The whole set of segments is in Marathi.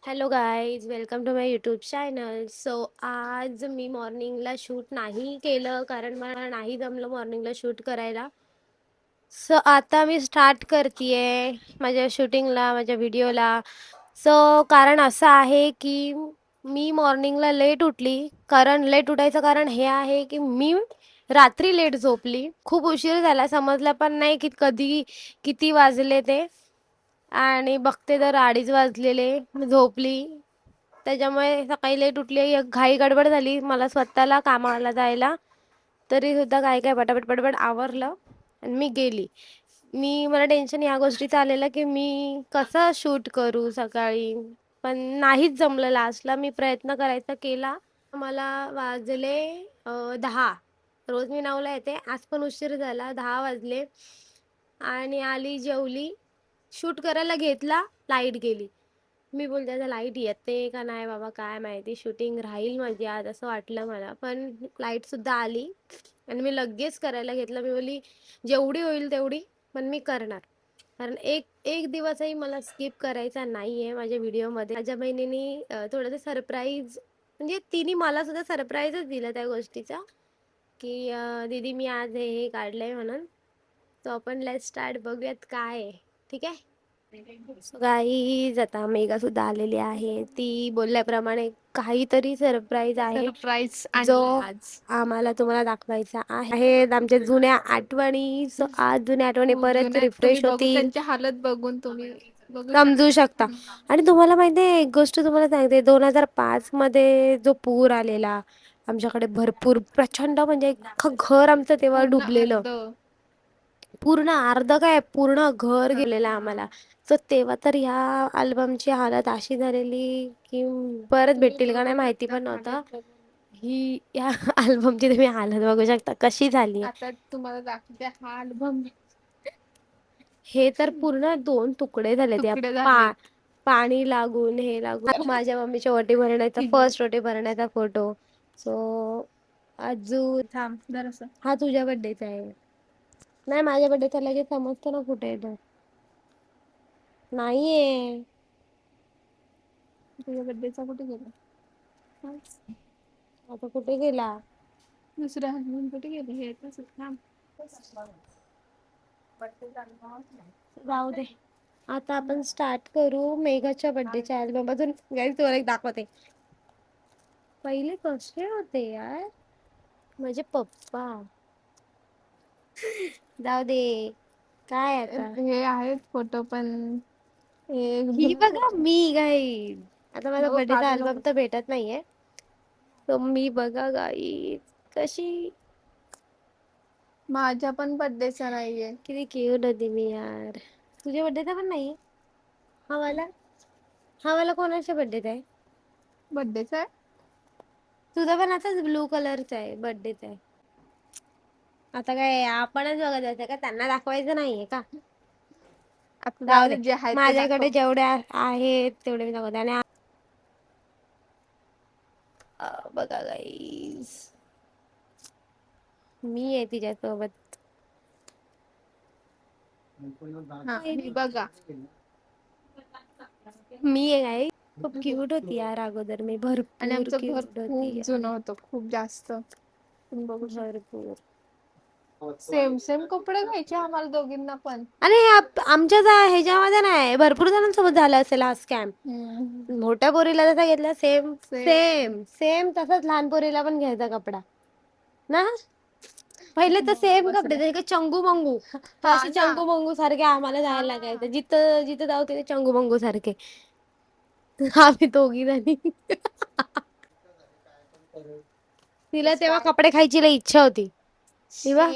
Hello guys, welcome to my YouTube channel. So आज मी मॉर्निंगला शूट नाही केलं कारण मला नाही जमलं मॉर्निंगला शूट करायला. सो आता मी स्टार्ट करतीये माझ्या शूटिंगला, माझ्या व्हिडिओला. सो कारण असं आहे की मी मॉर्निंगला लेट उठली. कारण लेट उठायचं कारण हे आहे की मी रात्री लेट झोपली. खूप उशीर झाला, समजलं पण नाही की कधी किती वाजले ते. आणि बघते तर 2:30 वाजलेले. मी झोपली. त्याच्यामुळे सकाळी लेट उठली. एक घाई गडबड झाली मला स्वतःला कामाला जायला. तरी सुद्धा काय काय पटापट पटापट आवरलं आणि मी गेली. मला टेन्शन या गोष्टीचं आलेलं की मी कसं शूट करू सकाळी. पण नाहीच जमलं लास्टला. मी प्रयत्न करायचा केला. मला वाजले 10. रोज मी 9ला येते. आज पण उशीर झाला. 10 वाजले आणि आली, जेवली, शूट करायला घेतला, लाईट गेली. मी बोलते आता लाईट येते का नाही बाबा काय माहिती, शूटिंग राहील माझी आज असं वाटलं मला. पण लाईट सुद्धा आली आणि मी लगेच करायला घेतलं. मी बोलली जेवढी होईल तेवढी, पण मी करणार. कारण एक एक दिवसही मला स्किप करायचा नाही आहे माझ्या व्हिडिओमध्ये. माझ्या बहिणीने थोडंसं सरप्राईज, म्हणजे तिने मला सुद्धा सरप्राईजच दिला त्या गोष्टीचा की दीदी मी आज हे काढलंय म्हणून. तो आपण लेट्स स्टार्ट, बघूयात काय आहे. ठीक आहे. गाईज आता मेघा सुद्धा आलेली आहे. ती बोलल्याप्रमाणे काहीतरी सरप्राईज आहे सरप्राईज जो आज आम्हाला तुम्हाला दाखवायचा आहे. आमच्या जुन्या आठवणी. सो आज जुन्या आठवणी परत जुन्यात तुम्ही रिफ्रेश बघून होतील, त्यांची हालत बघून तुम्ही बघू समजू शकता. शकता. आणि तुम्हाला माहिती आहे, एक गोष्ट तुम्हाला सांगते, 2005 मध्ये जो पूर आलेला आमच्याकडे, भरपूर प्रचंड, म्हणजे अख्खं घर आमचं तेव्हा पूर्ण डुबलेलं. अर्ध पूर्ण अर्ध काय, पूर्ण घर गेलेलं आम्हाला. तर तेव्हा तर ह्या अल्बमची हालत अशी झालेली की परत तुम्ही भेटतील का नाही बघू माहिती शकता पण हालत नव्हतं. बघून. ही या अल्बमची तुम्ही हालत बघू शकता कशी झाली. आता तुम्हाला दाखवते हा अल्बम. हे तर पूर्ण 2 तुकडे झाले त्या तुकडे झालेत. पाणी लागून, हे लागून. माझ्या मम्मीच्या ओटी भरण्याचा, फर्स्ट ओटी भरण्याचा फोटो. सो अजून थांब जरासं. हा तुझ्या बर्थडेचा आहे. नाही, माझ्या बर्थडेचा लगेच समजतं ना कुठे आहे तो. नाहीये. तुझ्या बर्थडेचा कुठे गेला? आता कुठे गेला? दुसरा अल्बम कुठे गेला? हे तसं थांब. जाऊ दे. आता आपण स्टार्ट करू मेघाच्या बर्थडेच्या अल्बम मधून. गाईस तुम्हाला एक दाखवते. पहिले कसे होते यार माझे पप्पा. जाऊ दे, काय आता. हे आहेत फोटो पण ही बघा मी गाईज. आता माझा नको बर्थडेचा काढू अल्बम नको. तर भेटत नाहीये. तर मी बघा गाईज कशी, माझ्या पण बर्थडेचा नाहीये. किती क्यूट होती मी यार. तुझ्या बर्थडेचा पण नाही? हा वाला, हा वाला कोणाच्या बर्थडेचा आहे? बर्थडेचा आहे. तुझा पण असाच ब्लू कलरचा आहे, बर्थडेचा आहे. आता काय आपणच बघत जायचं का, त्यांना दाखवायचं नाहीये का? जाऊ दे, आता जे आहे ते माझ्याकडे दाखव. जेवढे आहेत तेवढे मी दाखवते. आणि बघा गाईज, मी आहे तिच्यासोबत. हा ही बघा. मी आहे गाईज. खूप क्यूट होती यार अगोदर मी, आणि भरपूर आमचं घर क्यूट होती खूप जुनं यार. होतं, खूप जास्त. तुम्ही बघू शकता. भरपूर. सेम सेम कपडे घ्यायचे आम्हाला दोघींना पण. अरे आमच्या ह्याच्यामध्ये नाही, भरपूर जणांसोबत झाला असेल हा स्कॅम. मोठ्या पोरीला जसा घेतला सेम सेम सेम तसाच लहान पोरीला पण घ्यायचा कपडा ना. पहिले तर सेम कपडे, जसे काही चंगू मंगू, असे चंगू मंगू सारखे आम्हाला जायला लागायचं. जिथं जिथं जाऊ तिथे चंगू मंगू सारखे आम्ही दोघी जणी. तिला तेव्हा कपडे खायची लई इच्छा होती. तेव्हा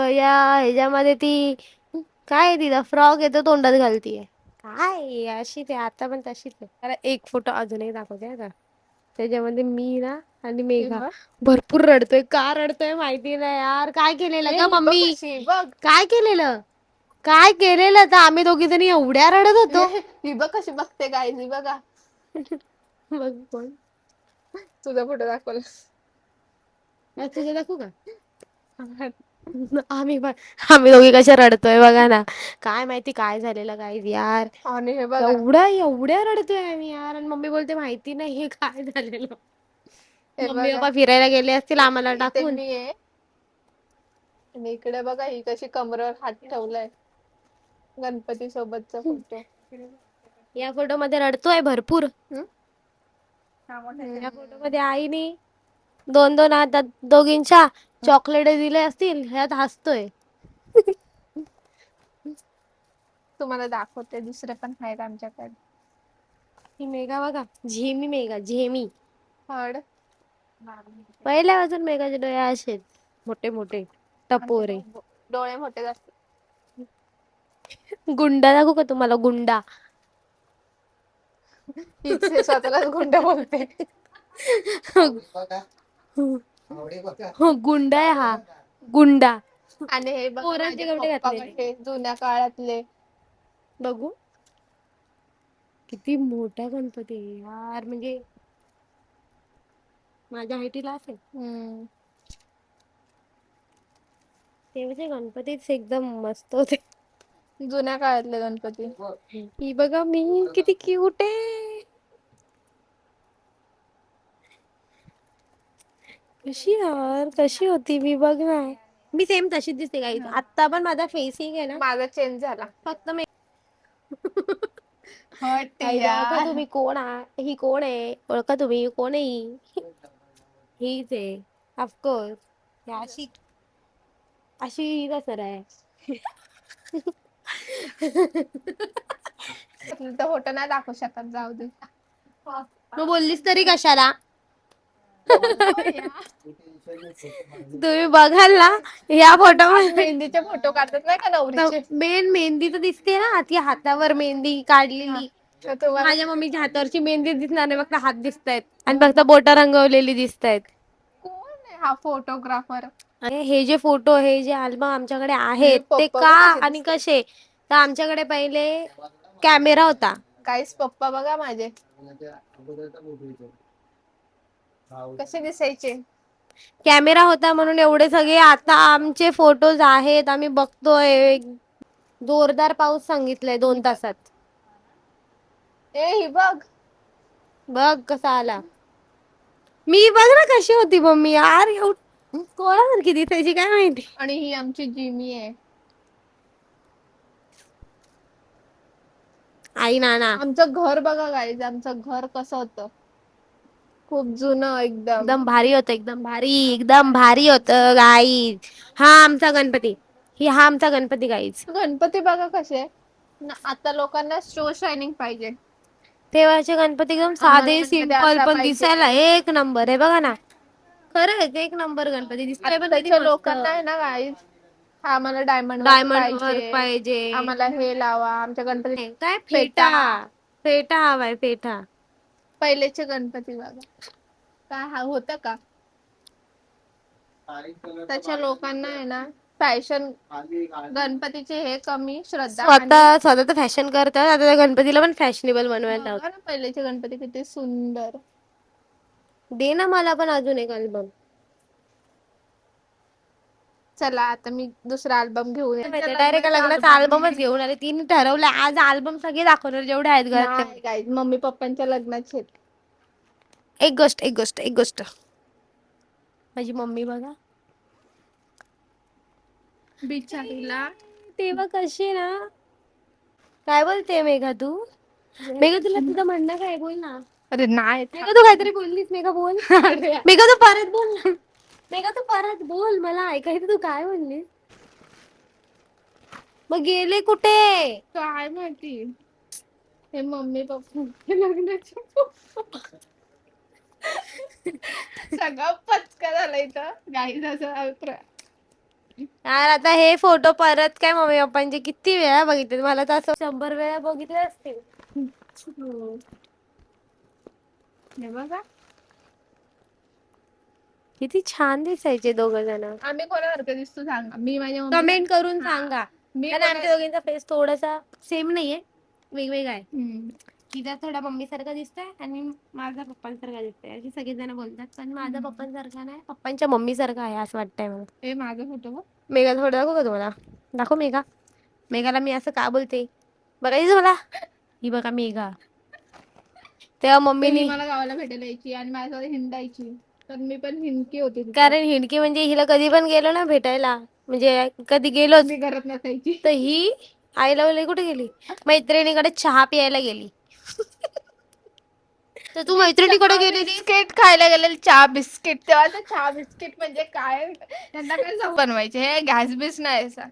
या ह्याच्यामध्ये ती काय, तिला फ्रॉक येतो तोंडात घालतीये काय अशी. ते आता पण तशीच आहे. त्याला एक फोटो अजूनही दाखवते का. त्याच्यामध्ये मी ना आणि मेघा भरपूर रडतोय. का रडतोय माहिती नाही यार. काय केलेलं का मम्मी, बघ काय केलेलं, काय केलेलं तर आम्ही दोघी जणी एवढ्या रडत होतो. ही बघ कशी बघते गाय बघा. बघ कोण, तुझा फोटो दाखवला. तुझं दाखवू का. आम्ही पण आम्ही दोघी कशा रडतोय बघा ना. काय माहिती काय झालेलं काय यार. आणि हे बघा एवढ्या रडतोय आम्ही यार. आणि मम्मी बोलते माहिती नाही हे काय झालेलं. हे मम्मी बघा पप्पा फिरायला गेले असतील आम्हाला इथे टाकून. मी आहे आणि इकडे बघा ही कशी कमरेवर हात ठेवलाय. गणपती सोबतचा फोटो. या फोटो मध्ये रडतोय भरपूर. हम्म? या फोटो मध्ये आईने दोन दोन हातात दोघींच्या चॉकलेट दिले असतील ह्यात हसतोय. तुम्हाला दाखवते दुसरे पण आहेत आमच्याकडे. ही मेघा बघा झेमी मेघा झेमी. हड पहिल्यापासून मेघाचे डोळे असेच मोठे मोठे टपोरे. डोळे मोठे असतात. गुंडा दाखवू का तुम्हाला गुंडा. हिचे स्वतःलाच गुंड बोलते. हो गुंडा आहे हा गुंडा. आणि हे बघा पोरांचे माझे कपडे पप्पा घातलेले. कसे जुन्या काळातले. बघू किती मोठा गणपती आहे यार म्हणजे माझ्या हायटीला असेल. हम्म तेव्हाचे गणपतीच एकदम मस्त होते. जुन्या काळातले गणपती. ही बघा मी किती क्यूट आहे. कशी यार कशी होती मी बघ ना. मी सेम तशीच दिसते काही आता पण माझा फेसिंग आहे ना माझा चेंज झाला. फक्त मी हट आई ओळखा यार. तुम्ही कोण आहे ही कोण आहे ओळखा तुम्ही कोण आहे हीच आहे ऑफकोर्स अशी अशी हीच असणार आहे. तर फोटो नाही दाखवू शकत जाऊ दे. मग बोललीस तरी कशाला. तुम्ही बघाल ना या फोटो आज मेहंदीचे फोटो काढतात नाही का नवरीचे. मेन मेहंदी तर दिसते ना ती हातावर मेहंदी काढलेली. तर तुम्हाला माझ्या मम्मीच्या हातावरची मेहंदी दिसणार नाही फक्त हात दिसतायत आणि फक्त बोटं रंगवलेली दिसतायत. कोण आहे हा फोटोग्राफर. अरे हे जे फोटो हे जे अल्बम आमच्याकडे आहेत ते पप्पा का बघा कसे आणि कसे तर आमच्याकडे पहिले कॅमेरा होता. काहीच पप्पा बघा माझे कसे दिसायचे. कॅमेरा होता म्हणून एवढे सगळे आता आमचे फोटोज आहेत आम्ही बघतोय. जोरदार पाऊस सांगितलाय 2 तासात. ए ही बघ बघ कसा आला. मी बघ ना कशी होती मम्मी यार कोणासारखी दिसायची काय माहिती. आणि ही आमची जिमी आहे. आई नाना आमचं घर बघा गाईज आमचं घर कसं होतं. खूप जुनं एकदम. एकदम भारी होतं एकदम भारी होतं गाईज. हा आमचा गणपती हा आमचा गणपती गाईज. गणपती बघा कसे आता लोकांना शो शायनिंग पाहिजे. तेव्हाचे गणपती एकदम आम्हाला साधे गणपती सिंपल असा पण पाहिजे. दिसायला एक नंबर आहे बघा ना. खरंच एक नंबर गणपती दिसतोय पण किती आत्ताच्या मस्त. लोकांना आहे ना गाईज आम्हाला डायमंड वर्क डायमंड वर्क पाहिजे. पाहिजे. आम्हाला हे लावा आमच्या गणपती काय फेटा. फेटा हवाय फेटा. पहिलेचे गणपती बघा काय हा होतं का. त्याच्या लोकांना आहे ना फॅशन गणपतीचे हे कमी श्रद्धा स्वतः तर फॅशन करतात आता त्या गणपतीला पण फॅशनेबल बनवायला लावतात. बघा ना पहिलेचे गणपती किती सुंदर. दे ना मला पण अजून एक अल्बम. चला आता मी दुसरा अल्बम घेऊन डायरेक्ट लग्नाचा अल्बमच घेऊन आले तिने ठरवलं आज अल्बम सगळे दाखवणार जेवढे आहेत घरात. नाही गाईज मम्मी पप्पांच्या लग्नाचे. एक गोष्ट माझी मम्मी बघा बिचारीला तेव्हा कशी ना काय बोलते मेघा तू तुला तुझं म्हणणं काय बोल ना. अरे नाही मेघा तू काहीतरी बोललीस मेघा बोल. मेघा तू परत बोल ना. मेघा तू परत बोल मला ऐकायचं तू काय बोललीस. मग गेले कुठे. काय माहिती हे मम्मी पप्पा लग्नाचे सगळं पचका झालं इथं गाईज असं अभिप्राय. यार आता हे फोटो परत काय मम्मी पप्पांचे किती वेळा बघितले मला तर असं 100 वेळा बघितले असतील. हे बघा किती छान दिसायचे दोघं जण. आम्ही कोणासारखं दिसतो सांगा. मी माझ्या मम्मी कमेंट करून सांगा. मी कारण आमच्या दोघींचा फेस थोडासा सेम नाहीये वेगवेगळा आहे. तिचा थोडा मम्मी सारखा दिसतोय आणि माझा पप्पांसारखा दिसतोय अशी सगळेजण बोलतात पण माझा पप्पांसारखा नाही पप्पांच्या मम्मी सारखा आहे असं वाटतंय मला. हे माझा फोटो बघ मेघा थोडं दाखवू का तुम्हाला? दाखव मेघा. मेघाला मी असं का बोलते बघायचं मला. ही बघा मेघा. तेव्हा तर ही मम्मीनी, मला गावाला भेटायला यायची आणि माझ्यासोबत हिंडायची. तर मी पण हिंडकी होते तिथं. कारण हिंडकी म्हणजे हिला कधी पण गेलो ना भेटायला, म्हणजे कधी गेलोच, मी घरात नसायची. तर ही आईला बोलली कुठे गेली, मैत्रिणीकडे चहा प्यायला गेली. तर तू मैत्रिणीकडे गेलेली. बिस्किट खायला गेलेले, चहा बिस्किट. तेव्हा तर चहा बिस्किट म्हणजे काय, त्यांना काय बनवायचे, हे गॅस बिस नाही असा.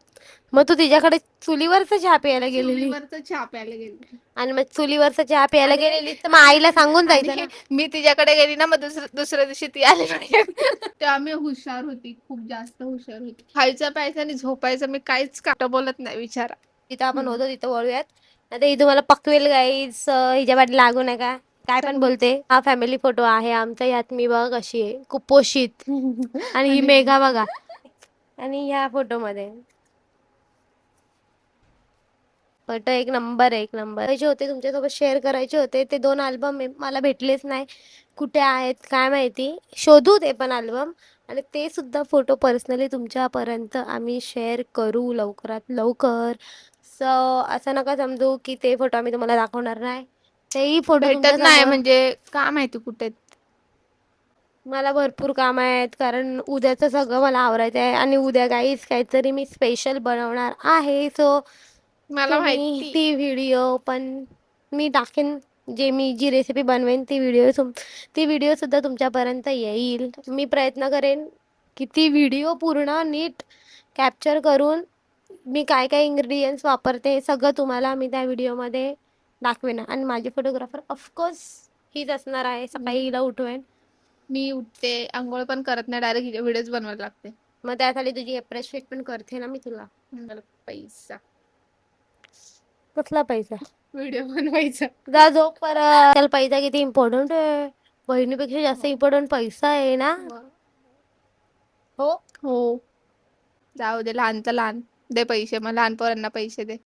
मग तू तिच्याकडे चुलीवरचा चहा प्यायला गेलेली, चुलीवरचं चहा प्यायला गेली. आणि मग चुलीवरचा चहा प्यायला गेलेली तर मग आईला सांगून जायचं ना. मी तिच्याकडे गेली ना, मग दुसऱ्या दिवशी ती आली नाही. तेव्हा मी हुशार होती, खूप जास्त हुशार होती. खायचं प्यायचं आणि झोपायचं, मी काहीच काटं बोलत नाही विचारा. तिथं आपण होतो तिथं वळूयात. आता ही तुम्हाला पकवेल गाईस, हिच्या पाठी लागू नका. काय पण बोलते. हा फॅमिली फोटो आहे आमचा, यात मी बघा कशी आहे कुपोषित, आणि ही मेघा बघा. आणि ह्या फोटो मध्ये फोटो एक नंबर, एक नंबर. करायचे होते तुमच्यासोबत, शेअर करायचे होते ते 2 अल्बम, मला भेटलेच नाही. कुठे आहेत काय माहिती, शोधू ते पण अल्बम, आणि ते सुद्धा फोटो पर्सनली तुमच्यापर्यंत आम्ही शेअर करू लवकरात लवकर. सो असं नका समजू की ते फोटो आम्ही तुम्हाला दाखवणार नाही. तेही फोटो भेटत तुमच्या नाही समोर. म्हणजे काय माहिती कुठे. मला भरपूर काम आहेत, कारण उद्याचं सगळं मला आवरायचं आहे, आणि उद्या काहीच काहीतरी मी स्पेशल बनवणार आहे. सो मला तुम्ही माहिती. ती व्हिडिओ पण मी टाकेन, मी जी रेसिपी बनवेन ती व्हिडिओ सुद्धा तुमच्यापर्यंत येईल. मी प्रयत्न करेन की ती व्हिडिओ पूर्ण नीट कॅप्चर करून मी काय काय इंग्रेडियंट्स वापरते हे सगळं तुम्हाला मी त्या व्हिडिओमध्ये दाखवेन. आणि माझी फोटोग्राफर ऑफकोर्स हीच असणार आहे. सकाळी हिला उठवेन, मी उठते, अंघोळ पण करत नाही, डायरेक्ट व्हिडिओज बनवायला लागते. मग त्यासाठी तुझी अप्रिशिएट पण करते ना मी तुला. मला पैसा, कसला पैसा? व्हिडिओ बनवायचा. जा झोप परत. त्याला पैसा किती इम्पॉर्टंट आहे, बहिणीपेक्षा जास्त इम्पॉर्टंट पैसा आहे ना. हो हो, जाऊ दे, लहान तर लहान. दे पैसे, मग लहान पोरांना पैसे दे.